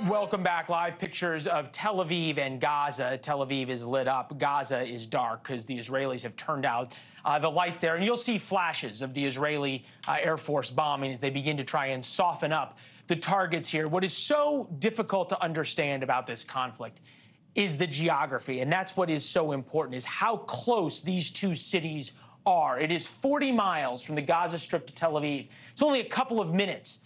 Welcome back. Live pictures of Tel Aviv and Gaza. Tel Aviv is lit up. Gaza is dark because the Israelis have turned out the lights there. And you'll see flashes of the Israeli Air Force bombing as they begin to try and soften up the targets here. What is so difficult to understand about this conflict is the geography. And that's what is so important, is how close these two cities are. It is 40 miles from the Gaza Strip to Tel Aviv. It's only a couple of minutes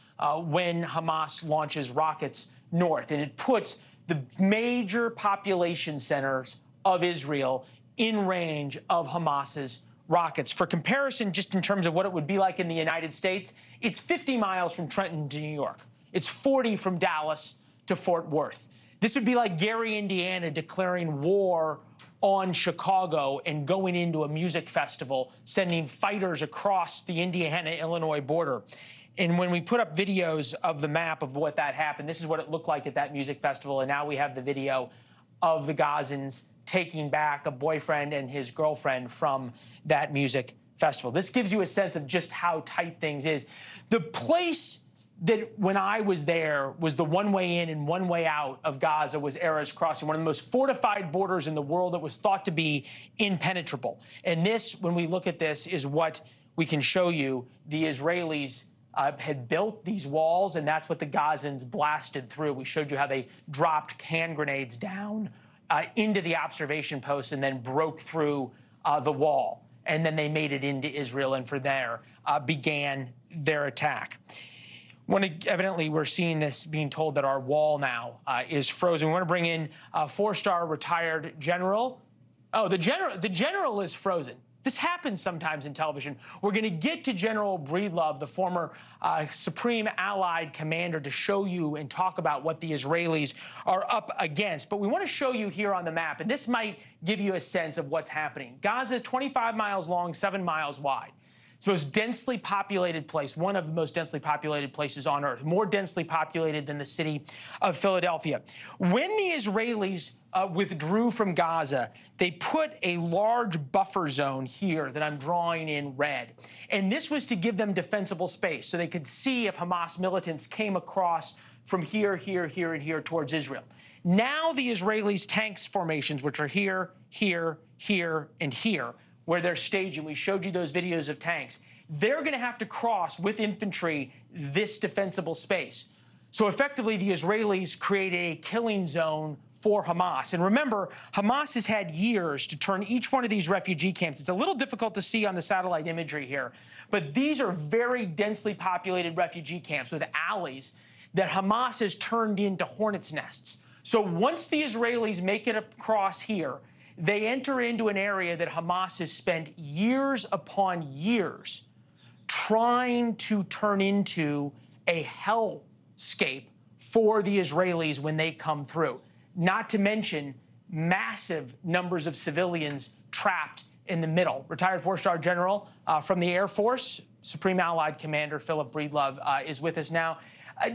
when Hamas launches rockets north, and it puts the major population centers of Israel in range of Hamas's rockets. For comparison, just in terms of what it would be like in the United States, it's 50 miles from Trenton to New York. It's 40 from Dallas to Fort Worth. This would be like Gary, Indiana, declaring war on Chicago and going into a music festival, sending fighters across the Indiana-Illinois border. And when we put up videos of the map of what that happened, this is what it looked like at that music festival. And now we have the video of the Gazans taking back a boyfriend and his girlfriend from that music festival. This gives you a sense of just how tight things is. The place that when I was there was the one way in and one way out of Gaza was Erez Crossing, one of the most fortified borders in the world that was thought to be impenetrable. And this, when we look at this, is what we can show you. The Israelis had built these walls, and that's what the Gazans blasted through. We showed you how they dropped hand grenades down into the observation post and then broke through the wall. And then they made it into Israel, and from there began their attack. Evidently, we're seeing this being told that our wall now is frozen. We want to bring in a four-star retired general. Oh, the general is frozen. This happens sometimes in television. We're going to get to General Breedlove, the former Supreme Allied Commander, to show you and talk about what the Israelis are up against. But we want to show you here on the map, and this might give you a sense of what's happening. Gaza is 25 miles long, 7 miles wide. It's the most densely populated place, one of the most densely populated places on Earth, more densely populated than the city of Philadelphia. When the Israelis withdrew from Gaza, they put a large buffer zone here that I'm drawing in red. And this was to give them defensible space so they could see if Hamas militants came across from here, here, here, and here towards Israel. Now the Israelis' tanks formations, which are here, here, here, and here, where they're staging, we showed you those videos of tanks, they're going to have to cross with infantry this defensible space. So effectively, the Israelis created a killing zone for Hamas. And remember, Hamas has had years to turn each one of these refugee camps. It's a little difficult to see on the satellite imagery here, but these are very densely populated refugee camps with alleys that Hamas has turned into hornets' nests. So once the Israelis make it across here, they enter into an area that Hamas has spent years upon years trying to turn into a hellscape for the Israelis when they come through. Not to mention massive numbers of civilians trapped in the middle. Retired four-star general from the Air Force, Supreme Allied Commander Philip Breedlove is with us now.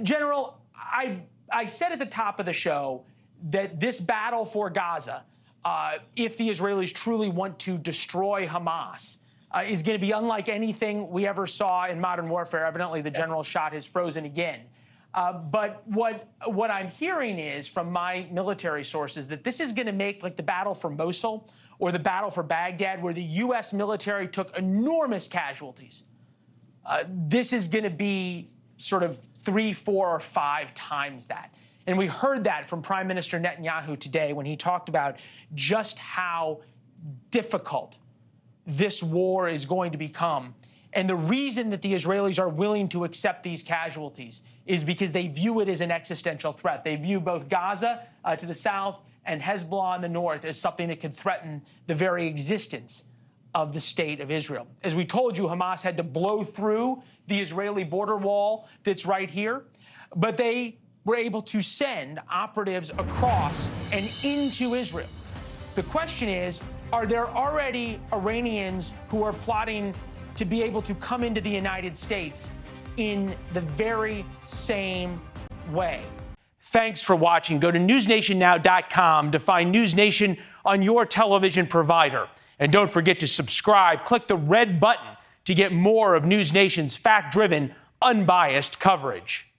General, I said at the top of the show that this battle for Gaza, if the Israelis truly want to destroy Hamas, is going to be unlike anything we ever saw in modern warfare. Evidently, the general shot has frozen again. But what I'm hearing is from my military sources that this is going to make like the battle for Mosul or the battle for Baghdad, where the U.S. military took enormous casualties. This is going to be sort of 3, 4, or 5 times that. And we heard that from Prime Minister Netanyahu today when he talked about just how difficult this war is going to become. And the reason that the Israelis are willing to accept these casualties is because they view it as an existential threat. They view both Gaza to the south and Hezbollah in the north as something that could threaten the very existence of the state of Israel. As we told you, Hamas had to blow through the Israeli border wall that's right here, but they were able to send operatives across and into Israel. The question is, are there already Iranians who are plotting to be able to come into the United States in the very same way? Thanks for watching. Go to newsnationnow.com to find NewsNation on your television provider. And don't forget to subscribe. Click the red button to get more of NewsNation's fact-driven, unbiased coverage.